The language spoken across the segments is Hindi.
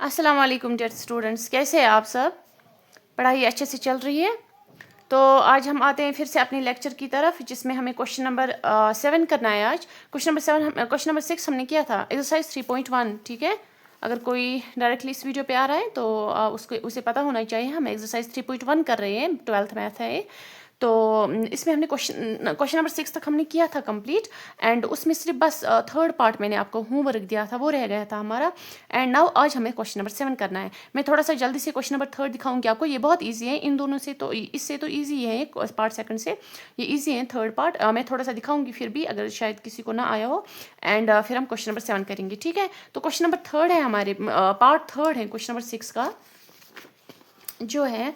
अस्सलाम वालेकुम डियर स्टूडेंट्स, कैसे हैं आप सब? पढ़ाई अच्छे से चल रही है? तो आज हम आते हैं फिर से अपने लेक्चर की तरफ, जिसमें हमें क्वेश्चन नंबर 7 करना है। आज क्वेश्चन नंबर 6 हमने किया था, एक्सरसाइज 3.1। ठीक है, अगर कोई डायरेक्टली इस वीडियो पे आ रहा है तो उसे पता होना चाहिए हम एक्सरसाइज 3.1 कर रहे हैं, 12th मैथ है ये। तो इसमें हमने क्वेश्चन नंबर 6 तक हमने किया था कंप्लीट, एंड उसमें सिर्फ बस थर्ड पार्ट मैंने आपको होमवर्क दिया था, वो रह गया था हमारा। एंड नाउ आज हमें क्वेश्चन नंबर 7 करना है। मैं थोड़ा सा जल्दी से क्वेश्चन नंबर 3 दिखाऊंगी आपको। ये बहुत ईजी है, इन दोनों से तो इससे तो ईजी है, पार्ट सेकंड से ये ईजी है। थर्ड पार्ट मैं थोड़ा सा दिखाऊंगी फिर भी, अगर शायद किसी को ना आया हो। एंड फिर हम क्वेश्चन नंबर 7 करेंगे। ठीक है, तो क्वेश्चन नंबर 3 है हमारे, पार्ट 3 है क्वेश्चन नंबर 6 का, जो है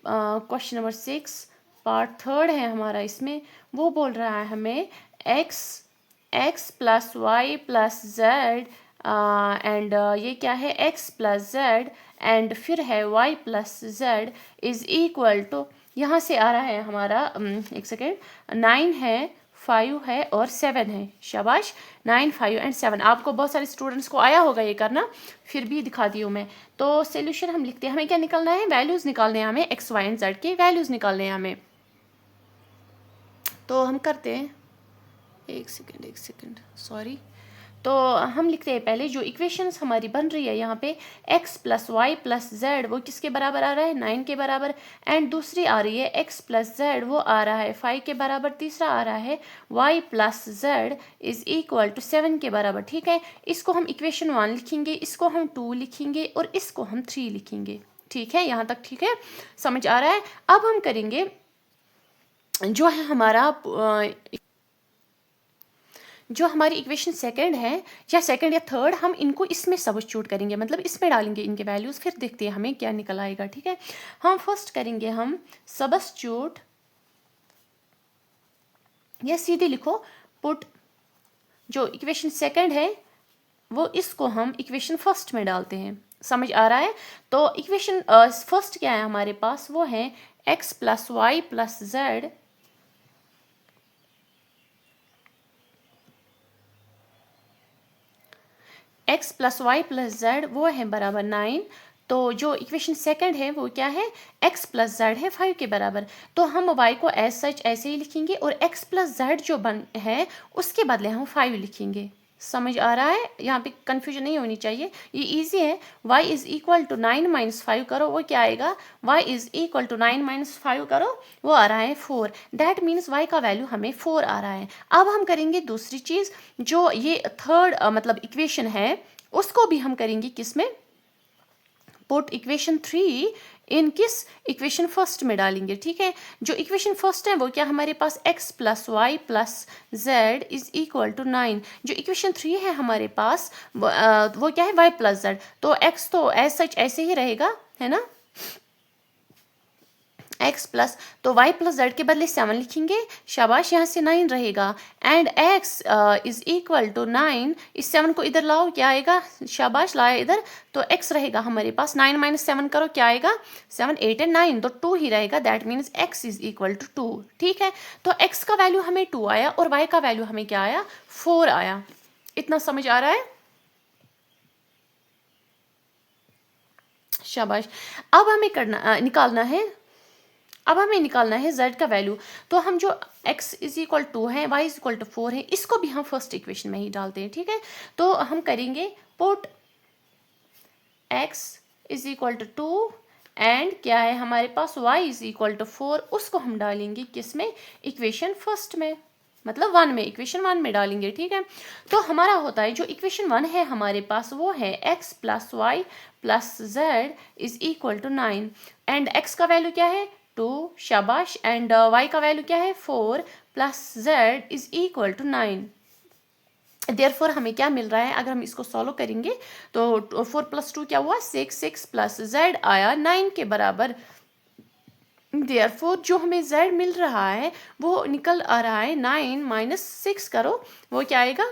क्वेश्चन नंबर 6 पार्ट 3 है हमारा। इसमें वो बोल रहा है हमें x plus y plus z, and ये क्या है, x प्लस जेड एंड फिर है y plus z is equal to, यहाँ से आ रहा है हमारा, एक सेकेंड, 9 है, 5 है और 7 है। शाबाश, 9, 5 एंड 7। आपको बहुत सारे स्टूडेंट्स को आया होगा ये करना, फिर भी दिखाती हूँ मैं। तो सोल्यूशन हम लिखते हैं, हमें क्या निकालना है, वैल्यूज़ निकालने हैं हमें, एक्स वाई एंड जेड के वैल्यूज़ निकालने हैं हमें। तो हम करते हैं, एक सेकेंड, सॉरी। तो हम लिखते हैं पहले, जो इक्वेशंस हमारी बन रही है यहाँ पे, x plus y plus z, वो किसके बराबर आ रहा है, 9 के बराबर। एंड दूसरी आ रही है x प्लस जेड, वो आ रहा है 5 के बराबर। तीसरा आ रहा है y plus z is equal to 7 के बराबर। ठीक है, इसको हम इक्वेशन 1 लिखेंगे, इसको हम 2 लिखेंगे और इसको हम 3 लिखेंगे। ठीक है, यहाँ तक ठीक है, समझ आ रहा है? अब हम करेंगे जो है हमारा, जो हमारी इक्वेशन सेकंड है, या सेकंड या थर्ड, हम इनको इसमें सब्स्टिट्यूट करेंगे, मतलब इसमें डालेंगे इनके वैल्यूज़, फिर देखते हैं हमें क्या निकल आएगा। ठीक है, हम फर्स्ट करेंगे हम सब्स्टिट्यूट, या सीधे लिखो पुट, जो इक्वेशन सेकंड है वो इसको हम इक्वेशन फर्स्ट में डालते हैं। समझ आ रहा है? तो इक्वेशन फर्स्ट क्या है हमारे पास, वो है x plus y plus z x plus y plus z, वो है बराबर 9। तो जो इक्वेशन सेकंड है वो क्या है, x प्लस जेड है 5 के बराबर। तो हम y को एज सच ऐसे ही लिखेंगे, और x प्लस जेड जो बन है उसके बदले हम 5 लिखेंगे। समझ आ रहा है? यहाँ पे कंफ्यूजन नहीं होनी चाहिए, ये इजी है। y is equal to 9 minus 5 करो, वो क्या आएगा, y is equal to 9 minus 5 करो, वो आ रहा है 4। दैट मीन्स y का वैल्यू हमें 4 आ रहा है। अब हम करेंगे दूसरी चीज़, जो ये थर्ड मतलब इक्वेशन है, उसको भी हम करेंगे किस में, पुट इक्वेशन 3 इन किस, इक्वेशन फर्स्ट में डालेंगे। ठीक है, जो इक्वेशन फर्स्ट है वो क्या हमारे पास, x plus y plus z is equal to 9। जो इक्वेशन 3 है हमारे पास वो क्या है, y प्लस जेड। तो x तो एज सच ऐसे ही रहेगा, है ना, x प्लस, तो y प्लस जेड के बदले 7 लिखेंगे। शाबाश, यहाँ से 9 रहेगा। And x is equal to 9, इस 7 को इधर लाओ, क्या आएगा, शाबाश लाया इधर, तो x रहेगा हमारे पास। 9 माइनस 7 करो, क्या आएगा, 7, 8 एंड 9, तो 2 ही रहेगा। That means x is equal to 2। ठीक है, तो x का वैल्यू हमें 2 आया और y का वैल्यू हमें क्या आया, 4 आया। इतना समझ आ रहा है? शाबाश। अब हमें निकालना है, अब हमें निकालना है z का वैल्यू। तो हम जो x इज इक्वल टू है, y इज इक्वल टू 4 है, इसको भी हम फर्स्ट इक्वेशन में ही डालते हैं। ठीक है, तो हम करेंगे put x is equal to 2 and क्या है हमारे पास, y इज इक्वल टू 4, उसको हम डालेंगे किस में, इक्वेशन फर्स्ट में, मतलब 1 में, इक्वेशन 1 में डालेंगे। ठीक है, तो हमारा होता है, जो इक्वेशन 1 है हमारे पास, वो है x plus y plus z is equal to 9। And x का वैल्यू क्या है, 2, शाबाश, एंड y का वैल्यू क्या है, 4 plus z is equal to 9। Therefore हमें क्या मिल रहा है, अगर हम इसको सॉल्व करेंगे तो 4 प्लस 2 क्या हुआ, 6, 6 प्लस z आया 9 के बराबर। देयरफॉर जो हमें z मिल रहा है वो निकल आ रहा है 9 माइनस 6 करो, वो क्या आएगा,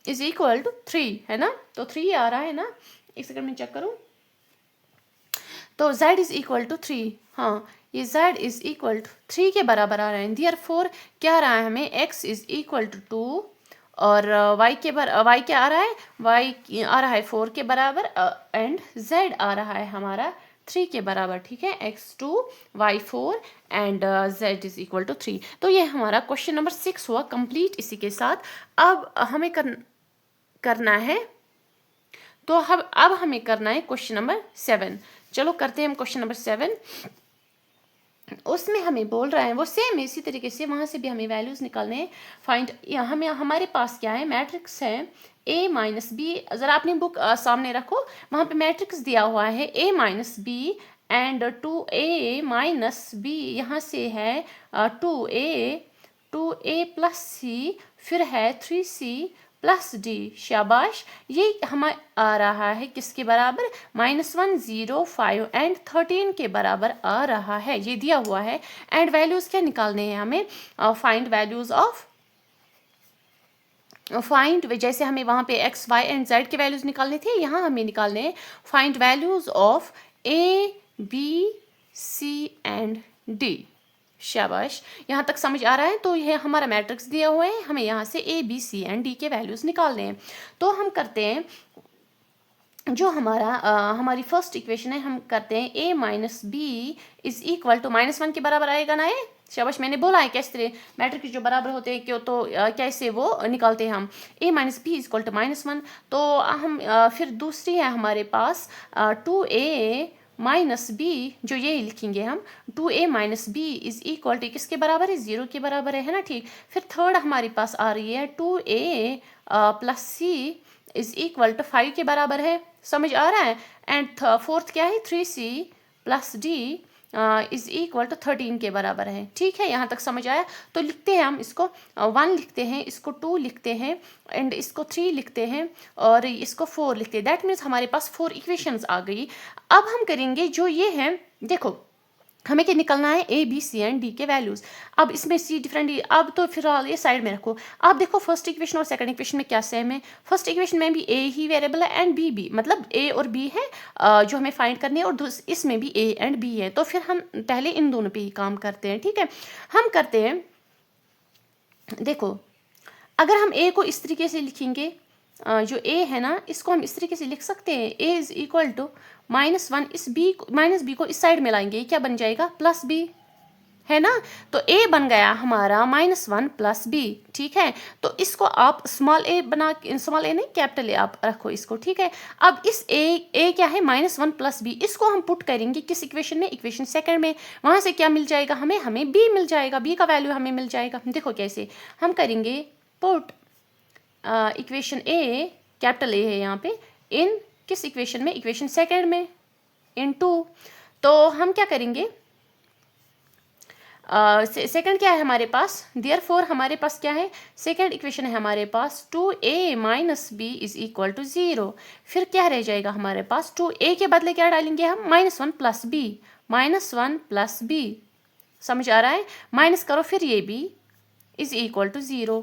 इज इक्वल टू 3, है ना, तो 3 आ रहा है ना, एक सेकंड में चेक करूं, तो z इज इक्वल टू 3, हाँ ये z इज इक्वल टू 3 के बराबर आ रहा है। देयरफॉर क्या आ रहा है हमें, x इज इक्वल टू 2 और y क्या आ रहा है, y आ रहा है 4 के बराबर एंड z आ रहा है हमारा 3 के बराबर, ठीक है, x2 y4 and z is equal to 3। तो ये हमारा क्वेश्चन नंबर 6 हुआ कंप्लीट। इसी के साथ अब हमें करना है, तो अब हमें करना है क्वेश्चन नंबर 7। चलो करते हैं हम क्वेश्चन नंबर 7। उसमें हमें बोल रहा है वो सेम इसी तरीके से, वहाँ से भी हमें वैल्यूज़ निकालने हैं। फाइंड, हमें हमारे पास क्या है, मैट्रिक्स है a माइनस बी। ज़रा अपनी बुक सामने रखो, वहाँ पे मैट्रिक्स दिया हुआ है a minus B and 2a minus B, यहाँ से है 2a प्लस सी, फिर है 3c प्लस डी। शाबाश, ये हमें आ रहा है किसके बराबर, -1 0 5 एंड 13 के बराबर आ रहा है, ये दिया हुआ है। एंड वैल्यूज़ क्या निकालने हैं हमें, फाइंड वैल्यूज़ ऑफ, जैसे हमें वहाँ पे x y एंड z के वैल्यूज़ निकालने थे, यहाँ हमें निकालने हैं find values of a b c and d। शाबाश, यहाँ तक समझ आ रहा है। तो यह हमारा मैट्रिक्स दिया हुआ है, हमें यहाँ से a b c and d के वैल्यूज़ निकालने हैं। तो हम करते हैं, जो हमारी फर्स्ट इक्वेशन है, हम करते हैं a minus B is equal to -1 के बराबर आएगा ना ये। शाबाश, मैंने बोला है कैसे मैट्रिक्स जो बराबर होते हैं क्यों, तो कैसे वो निकालते हैं हम, a minus B is equal to -1। तो हम फिर दूसरी है हमारे पास 2a माइनस बी, जो ये लिखेंगे हम 2a minus B is equal to किसके बराबर है, 0 के बराबर है ना, ठीक। फिर थर्ड हमारे पास आ रही है 2a plus c is equal to 5 के बराबर है, समझ आ रहा है। एंड फोर्थ क्या है, 3c plus d is equal to 13 के बराबर है, ठीक है, यहाँ तक समझ आया। तो लिखते हैं हम इसको 1 लिखते हैं, इसको 2 लिखते हैं एंड इसको 3 लिखते हैं और इसको 4 लिखते हैं। दैट मीन्स हमारे पास 4 इक्वेशंस आ गई। अब हम करेंगे जो ये है, देखो हमें क्या निकलना है, a b c and d के वैल्यूज़। अब इसमें सी डिफरेंट, अब तो फिलहाल ये साइड में रखो। अब देखो फर्स्ट इक्वेशन और सेकंड इक्वेशन में क्या सेम है, फर्स्ट इक्वेशन में भी ए ही वेरिएबल है एंड बी भी, मतलब ए और बी है जो हमें फाइंड करनी है, और इसमें भी ए एंड बी है। तो फिर हम पहले इन दोनों पे ही काम करते हैं, ठीक है। हम करते हैं, देखो अगर हम ए को इस तरीके से लिखेंगे, जो a है ना, इसको हम इस तरीके से लिख सकते हैं, a इज इक्वल टू -1, इस b को इस साइड में लाएंगे, क्या बन जाएगा, प्लस b, है ना। तो a बन गया हमारा -1 प्लस b, ठीक है। तो इसको आप स्मॉल a नहीं कैपिटल a आप रखो इसको, ठीक है। अब इस a क्या है, -1 प्लस b, इसको हम पुट करेंगे किस इक्वेशन में, इक्वेशन सेकंड में। वहाँ से क्या मिल जाएगा हमें b मिल जाएगा, b का वैल्यू हमें मिल जाएगा। देखो कैसे हम करेंगे, put equation A, capital A है यहाँ पे, इन किस इक्वेशन में, इक्वेशन सेकंड में, इन 2। तो हम क्या करेंगे, सेकंड क्या है हमारे पास, देयरफॉर हमारे पास क्या है, सेकंड इक्वेशन है हमारे पास 2a minus B is equal to 0। फिर क्या रह जाएगा हमारे पास, 2a के बदले क्या डालेंगे हम, -1 प्लस बी, -1 प्लस बी, समझ आ रहा है। माइनस करो फिर ये b इज इक्वल टू 0,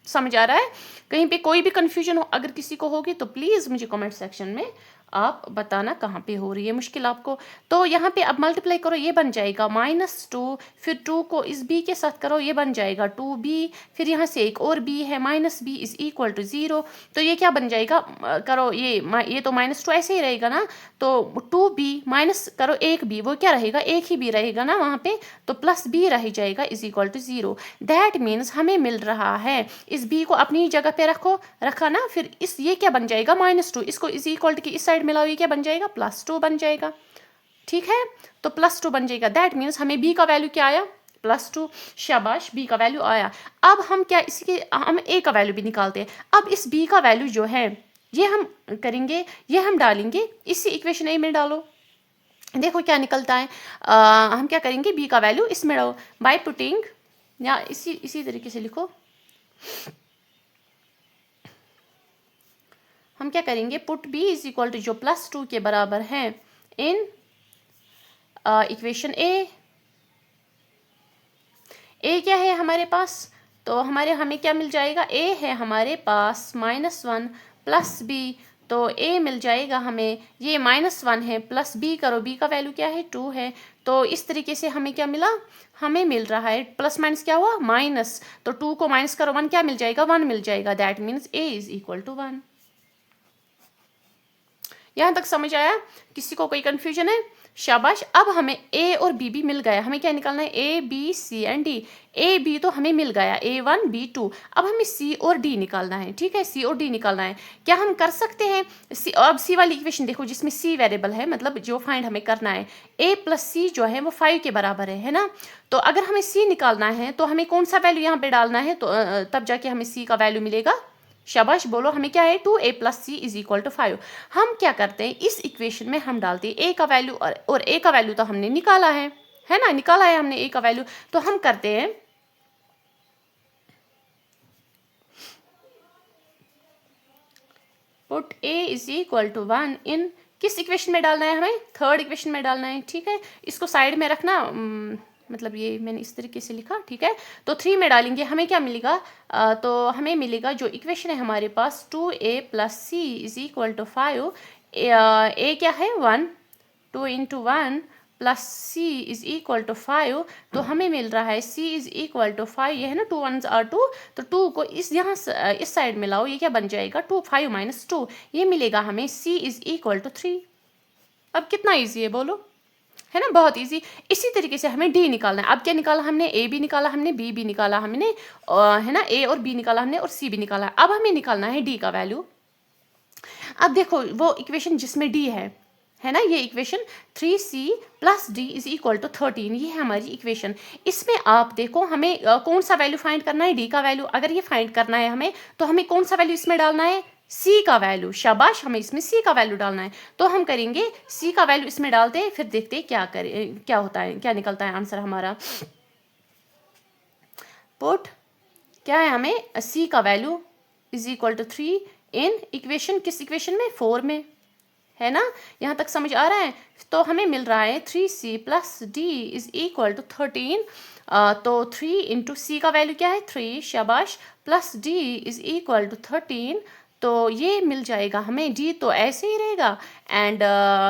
समझ आ रहा है। कहीं पे कोई भी कंफ्यूजन हो अगर किसी को होगी तो प्लीज़ मुझे कमेंट सेक्शन में आप बताना कहाँ पे हो रही है मुश्किल आपको। तो यहाँ पे अब मल्टीप्लाई करो, ये बन जाएगा -2, फिर 2 को इस b के साथ करो, ये बन जाएगा 2b, फिर यहाँ से एक और b है -b इज इक्वल टू 0। तो ये क्या बन जाएगा, करो ये तो -2 ऐसे ही रहेगा ना, तो 2b माइनस करो एक b, वो क्या रहेगा, एक ही b रहेगा ना वहाँ पे, तो प्लस b रह जाएगा is equal to 0। That means हमें मिल रहा है, इस b को अपनी जगह पे रखा ना, फिर ये क्या बन जाएगा, -2, इसको इज इक्वल टू की इस साइड मिलाओ, ये क्या बन जाएगा, +2 बन जाएगा, ठीक है। तो +2 बन जाएगा, दैट मीन्स हमें b का वैल्यू क्या आया, +2। शाबाश, b का वैल्यू आया। अब हम क्या हम a का वैल्यू भी निकालते हैं। अब इस b का वैल्यू जो है ये हम करेंगे, ये हम डालेंगे इसी इक्वेशन a में डालो, देखो क्या निकलता है। हम क्या करेंगे, b का वैल्यू इसमें डालो बाय पुटिंग, या इसी तरीके से लिखो, हम क्या करेंगे, put b is equal to जो +2 के बराबर है इन इक्वेशन a क्या है हमारे पास, तो हमें क्या मिल जाएगा, a है हमारे पास -1 प्लस b, तो a मिल जाएगा हमें, ये -1 है प्लस b करो, b का वैल्यू क्या है, 2 है, तो इस तरीके से हमें क्या मिला, हमें मिल रहा है प्लस माइनस क्या हुआ माइनस, तो 2 को माइनस करो 1 क्या मिल जाएगा 1 मिल जाएगा, that means a is equal to 1। यहाँ तक समझ आया? किसी को कोई कंफ्यूजन है? शाबाश। अब हमें a और b भी मिल गया, हमें क्या निकालना है a b c and d। a b तो हमें मिल गया a1 b2, अब हमें c और d निकालना है, ठीक है, c और d निकालना है। क्या हम कर सकते हैं अब c वाली इक्वेशन देखो जिसमें c वेरिएबल है, मतलब जो फाइंड हमें करना है a प्लस c जो है वो 5 के बराबर है ना। तो अगर हमें c निकालना है तो हमें कौन सा वैल्यू यहाँ पे डालना है, तो तब जाके हमें c का वैल्यू मिलेगा। शाबाश, बोलो हमें क्या है 2a plus c is equal to 5। हम क्या करते हैं इस इक्वेशन में हम डालते हैं a का वैल्यू, और a का वैल्यू तो हमने निकाला है ना, निकाला है हमने a का वैल्यू। तो हम करते हैं put a is equal to 1 in, किस इक्वेशन में डालना है हमें, थर्ड इक्वेशन में डालना है, ठीक है। इसको साइड में रखना, मतलब ये मैंने इस तरीके से लिखा, ठीक है। तो 3 में डालेंगे हमें क्या मिलेगा, तो हमें मिलेगा जो इक्वेशन है हमारे पास 2a plus c is equal to 5, a क्या है 1, 2 into 1 plus c is equal to 5, तो हमें मिल रहा है c इज इक्वल टू 5, ये है ना 2 1s are 2, तो 2 को इस यहाँ इस साइड में लाओ, ये क्या बन जाएगा 2 5 माइनस 2, ये मिलेगा हमें c इज इक्वल टू 3। अब कितना ईजी है बोलो, है ना, बहुत इजी। इसी तरीके से हमें डी निकालना है। अब क्या निकाला हमने, ए भी निकाला हमने, बी भी निकाला हमने, है ना, ए और बी निकाला हमने और सी भी निकाला। अब हमें निकालना है डी का वैल्यू। अब देखो वो इक्वेशन जिसमें डी है ना, ये equation 3c plus d is equal to 13, ये है हमारी इक्वेशन। इसमें आप देखो हमें कौन सा वैल्यू फाइंड करना है, डी का वैल्यू। अगर ये फाइंड करना है हमें तो हमें कौन सा वैल्यू इसमें डालना है, c का वैल्यू। शाबाश, हमें इसमें c का वैल्यू डालना है। तो हम करेंगे c का वैल्यू इसमें डालते हैं, फिर देखते हैं क्या करें, क्या होता है, क्या निकलता है आंसर हमारा। पुट क्या है हमें c का value is equal to 3 in equation, किस इक्वेशन में 4 में, है ना। यहाँ तक समझ आ रहा है? तो हमें मिल रहा है 3c plus d is equal to 13, तो 3 इंटू सी का वैल्यू क्या है 3, शाबाश, plus d is equal to 13, तो ये मिल जाएगा हमें डी तो ऐसे ही रहेगा, एंड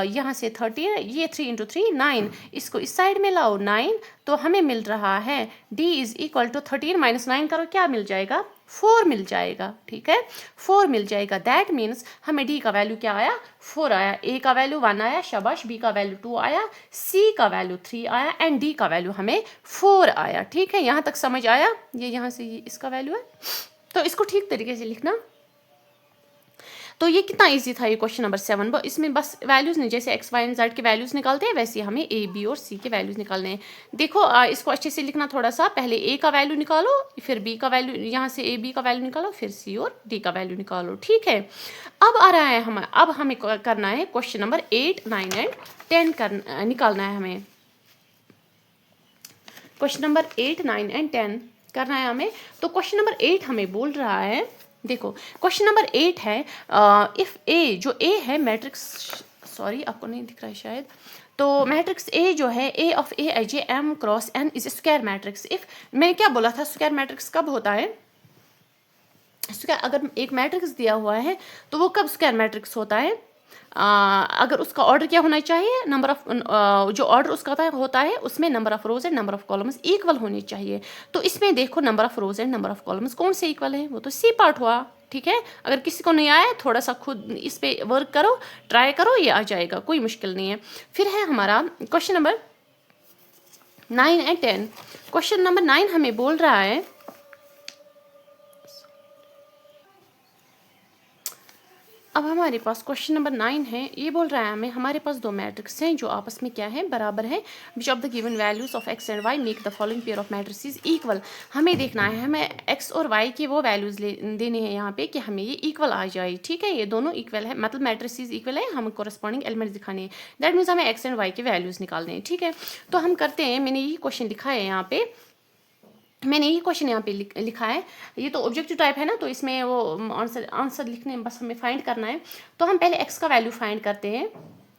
यहाँ से 13, ये 3 इंटू 3 9, इसको इस साइड में लाओ 9, तो हमें मिल रहा है d is equal to 13 minus 9 करो क्या मिल जाएगा 4 मिल जाएगा, ठीक है, 4 मिल जाएगा। दैट मीन्स हमें d का वैल्यू क्या आया 4 आया, a का वैल्यू 1 आया, शाबाश, b का वैल्यू 2 आया, c का वैल्यू 3 आया, एंड d का वैल्यू हमें 4 आया, ठीक है। यहाँ तक समझ आया? ये यहाँ से ये इसका वैल्यू है, तो इसको ठीक तरीके से लिखना। तो ये कितना इजी था ये क्वेश्चन नंबर 7। इसमें बस वैल्यूज़ नहीं, जैसे एक्स वाई एंड जेड के वैल्यूज़ निकालते हैं वैसे हमें ए बी और सी के वैल्यूज़ निकालने हैं। देखो इसको अच्छे से लिखना थोड़ा सा, पहले ए का वैल्यू निकालो, फिर बी का वैल्यू, यहाँ से ए बी का वैल्यू निकालो, फिर सी और डी का वैल्यू निकालो, ठीक है। अब आ रहा है अब हमें करना है क्वेश्चन नंबर 8 9 एंड 10 निकालना है हमें। क्वेश्चन नंबर 8 9 एंड 10 करना है हमें। तो क्वेश्चन नंबर 8 हमें बोल रहा है, देखो क्वेश्चन नंबर 8 है, इफ ए जो ए है मैट्रिक्स, सॉरी आपको नहीं दिख रहा है शायद, तो मैट्रिक्स ए जो है A of A I J M cross N is square matrix. If मैंने क्या बोला था स्क्वायर मैट्रिक्स कब होता है, अगर एक मैट्रिक्स दिया हुआ है तो वो कब स्क्वायर मैट्रिक्स होता है, अगर उसका ऑर्डर क्या होना चाहिए, नंबर ऑफ जो ऑर्डर उसका होता है उसमें number of rose and number of columns equal होने चाहिए। तो इसमें देखो number of rose and number of columns कौन से इक्वल है, वो तो सी पार्ट हुआ, ठीक है। अगर किसी को नहीं आया थोड़ा सा खुद इस पे वर्क करो, ट्राई करो, ये आ जाएगा, कोई मुश्किल नहीं है। फिर है हमारा question number 9 and 10। Question number 9 हमें बोल रहा है, अब हमारे पास क्वेश्चन नंबर 9 है, ये बोल रहा है हमें हमारे पास दो मैट्रिक्स हैं जो आपस में क्या है बराबर है, which of the given values of x and y make the following pair of matrices equal. हमें देखना है, हमें एक्स और वाई के वो वैल्यूज देने हैं यहाँ पे कि हमें ये इक्वल आ जाए, ठीक है, ये दोनों इक्वल है, मतलब मैट्रिसेस इक्वल है, हमें कोरस्पॉन्डिंग एलिमेंट्स दिखाने हैं, दैट मीन्स हमें एक्स एंड वाई के वैल्यूज निकालने हैं, ठीक है। तो हम करते हैं, मैंने ये क्वेश्चन लिखा है यहाँ पे, मैंने ये क्वेश्चन यहाँ पे लिखा है, ये तो ऑब्जेक्टिव टाइप है ना, तो इसमें वो आंसर लिखने में बस हमें फाइंड करना है। तो हम पहले x का वैल्यू फाइंड करते हैं,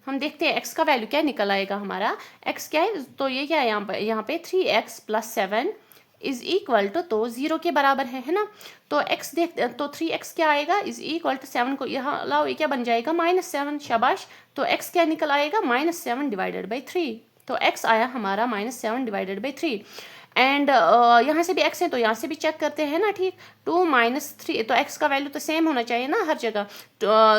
हम देखते हैं x का वैल्यू क्या निकल आएगा हमारा, x क्या है, तो ये क्या है यहाँ पे 3x + 7 इज इक्वल टू, तो 0 के बराबर है ना। तो x तो 3x क्या आएगा इज इक्वल टू 7 को यहाँ लाओ, ये क्या बन जाएगा -7, शाबाश। तो x क्या निकल आएगा -7 डिवाइडेड बाई 3, तो x आया हमारा -7 डिवाइडेड बाई 3 एंड यहाँ से भी x है तो यहाँ से भी चेक करते हैं ना, ठीक। 2 - 3 तो x का वैल्यू तो सेम होना चाहिए ना हर जगह,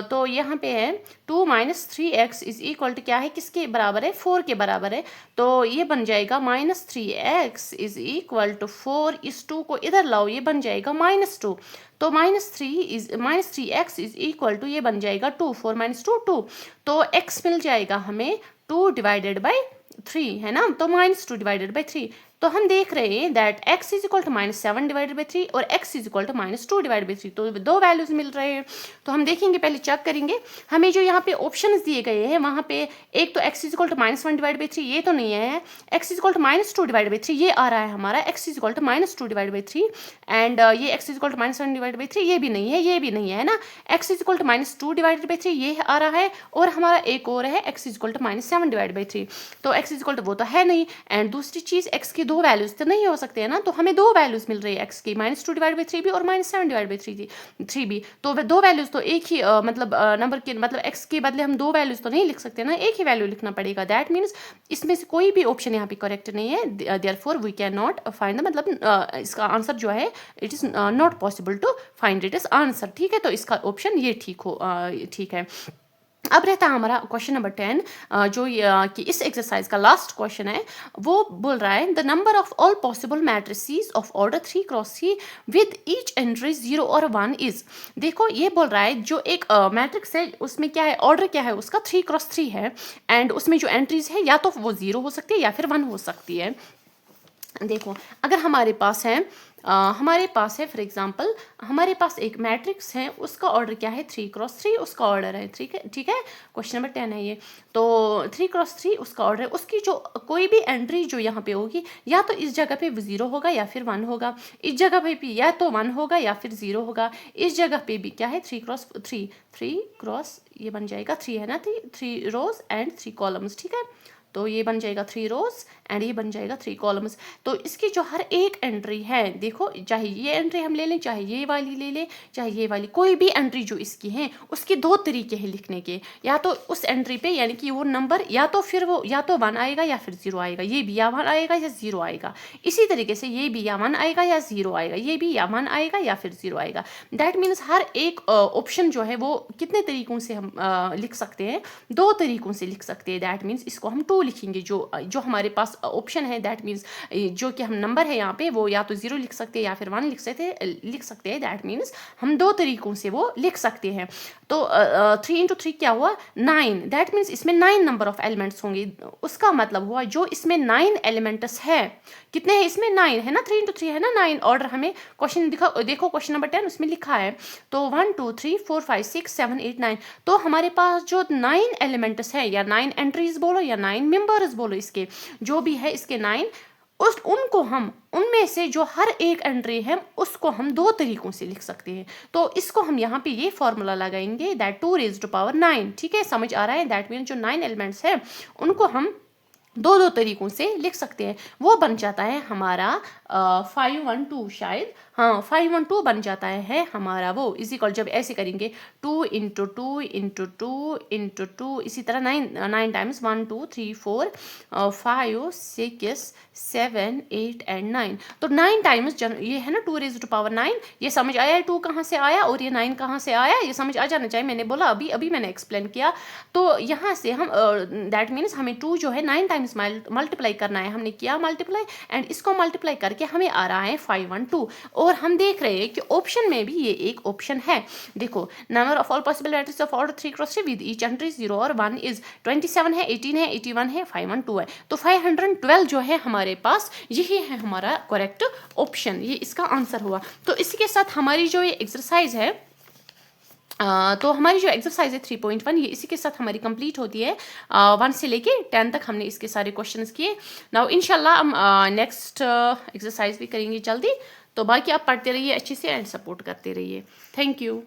तो यहाँ पे है 2 - 3x इज इक्वल टू क्या है, किसके बराबर है, 4 के बराबर है। तो ये बन जाएगा -3x इज इक्वल टू 4, इस 2 को इधर लाओ, ये बन जाएगा -2। तो -3x इज इक्वल टू ये बन जाएगा 2, 4 - 2 2, तो x मिल जाएगा हमें 2 डिवाइडेड बाई 3 है ना, तो -2 डिवाइडेड बाई 3। तो हम देख रहे हैं that x is equal to -7 divided by 3 और x is equal to -2 divided by 3, तो दो वैल्यूज मिल रहे हैं। तो हम देखेंगे, पहले चेक करेंगे हमें जो यहाँ पे ऑप्शंस दिए गए हैं वहाँ पे एक तो x is equal to -1 divide by 3 ये तो नहीं है, x is equal to -2 divide by 3 ये आ रहा है हमारा, x is equal to -2 divide by 3 and ये x is equal to -1 divide by 3 ये भी नहीं है, ये भी नहीं है ना, x is equal to -2 divided by 3 ये आ रहा है, और हमारा एक और है x is equal to -7 divide by 3, तो x इज इक्वल टू वो तो है नहीं, एंड दूसरी चीज़ x की दो वैल्यूज तो नहीं हो सकते हैं ना, तो हमें दो वैल्यूज मिल रही है x की, -2 डिवाइड बाई 3 भी और -7 डिवाइड बाई 3 भी, तो दो वैल्यूज तो एक ही मतलब नंबर के मतलब x के बदले हम दो वैल्यूज तो नहीं लिख सकते ना, एक ही वैल्यू लिखना पड़ेगा। दैट मीन्स इसमें से कोई भी ऑप्शन यहाँ पे करेक्ट नहीं है, therefore we can not find the, मतलब इसका आंसर जो है it is not possible to find it is answer, ठीक है। तो इसका ऑप्शन ये ठीक है। अब रहता है हमारा क्वेश्चन नंबर 10, जो कि इस एक्सरसाइज का लास्ट क्वेश्चन है, वो बोल रहा है the number of all possible matrices of order 3x3 with each entry 0 और 1 इज। देखो ये बोल रहा है जो एक मैट्रिक्स है उसमें क्या है, ऑर्डर क्या है उसका 3x3 है, एंड उसमें जो एंट्रीज है या तो वो 0 हो सकती है या फिर 1 हो सकती है। देखो अगर हमारे पास है फॉर एग्जांपल हमारे पास एक मैट्रिक्स है, उसका ऑर्डर क्या है 3x3 उसका ऑर्डर है, ठीक है। क्वेश्चन नंबर 10 है ये, तो 3x3 उसका ऑर्डर है, उसकी जो कोई भी एंट्री जो यहाँ पे होगी या तो इस जगह पे 0 होगा या फिर 1 होगा, इस जगह पे भी या तो 1 होगा या फिर 0 होगा, इस जगह पे भी क्या है 3x ये बन जाएगा 3 है ना, 3 रोज एंड 3 कॉलम्स, ठीक है। तो ये बन जाएगा 3 रोज एंड ये बन जाएगा 3 कॉलम्स। तो इसकी जो हर एक एंट्री है, देखो चाहे ये एंट्री हम ले लें, चाहे ये वाली ले लें, चाहे ये वाली, कोई भी एंट्री जो इसकी है उसके दो तरीके हैं लिखने के, या तो उस एंट्री पे यानी कि वो नंबर या तो फिर वो या तो 1 आएगा या फिर 0 आएगा, ये भी या 1 आएगा या 0 आएगा, इसी तरीके से ये भी या 1 आएगा या 0 आएगा, ये भी या 1 आएगा या फिर 0 आएगा। दैट मीन्स हर एक ऑप्शन जो है वो कितने तरीकों से हम लिख सकते हैं, 2 तरीकों से लिख सकते हैं। दैट मीन्स इसको हम 2 लिखेंगे, जो हमारे पास ऑप्शन है, दैट मीन्स जो कि हम नंबर है यहाँ पे वो या तो 0 लिख सकते हैं या फिर 1 लिख सकते हैं। दैट मीन्स हम 2 तरीकों से वो लिख सकते हैं। तो 3 × 3 क्या हुआ 9, दैट मीन्स इसमें 9 नंबर ऑफ एलिमेंट्स होंगे, उसका मतलब हुआ जो इसमें 9 एलिमेंट्स है, कितने हैं इसमें 9 है ना, 3 × 3 है ना 9 ऑर्डर हमें क्वेश्चन देखो क्वेश्चन नंबर 10 उसमें लिखा है, तो 1 2 3 4 5 6 7 8 9, तो हमारे पास जो 9 एलिमेंट्स है या 9 एंट्रीज बोलो या 9 मेंबर्स बोलो, इसके जो भी है इसके 9, उनको हम उनमें से जो हर एक एंट्री है उसको हम 2 तरीकों से लिख सकते हैं। तो इसको हम यहाँ पे ये फॉर्मूला लगाएंगे दैट 2 raised to power 9, ठीक है, समझ आ रहा है। दैट मीन जो 9 एलिमेंट्स है उनको हम 2 तरीकों से लिख सकते हैं, वो बन जाता है हमारा 512 शायद, हाँ 512 बन जाता है हमारा वो, इसी कॉल जब ऐसे करेंगे 2 × 2 × 2 × 2, इसी तरह 9 टाइम्स 1 2 3 4 5 6 7 8 एंड 9, तो 9 टाइम्स ये है ना 2 raised to power 9, ये समझ आया है 2 कहाँ से आया और ये 9 कहाँ से आया, ये समझ आ जाना चाहिए। मैंने बोला अभी मैंने एक्सप्लेन किया, तो यहाँ से हम दैट मीन्स हमें 2 जो है 9 टाइम्स मल्टीप्लाई करना है, हमने किया मल्टीप्लाई एंड इसको मल्टीप्लाई करके हमें आ रहा है 512, और हम देख रहे हैं कि ऑप्शन में भी ये एक ऑप्शन है। देखो number of all possible matrix of order 3x3 with each entry 0 और 1 इज 27 है, 18 है, 81 है, 512 है, तो 512 जो है हमारे पास यही है हमारा करेक्ट ऑप्शन, ये इसका आंसर हुआ। तो इसी के साथ हमारी जो ये एक्सरसाइज है तो हमारी जो एक्सरसाइज है 3.1 ये इसी के साथ हमारी कंप्लीट होती है। 1 से लेके 10 तक हमने इसके सारे क्वेश्चंस किए। नाउ इंशाल्लाह हम नेक्स्ट एक्सरसाइज भी करेंगे जल्दी, तो बाकी आप पढ़ते रहिए अच्छे से एंड सपोर्ट करते रहिए। Thank you.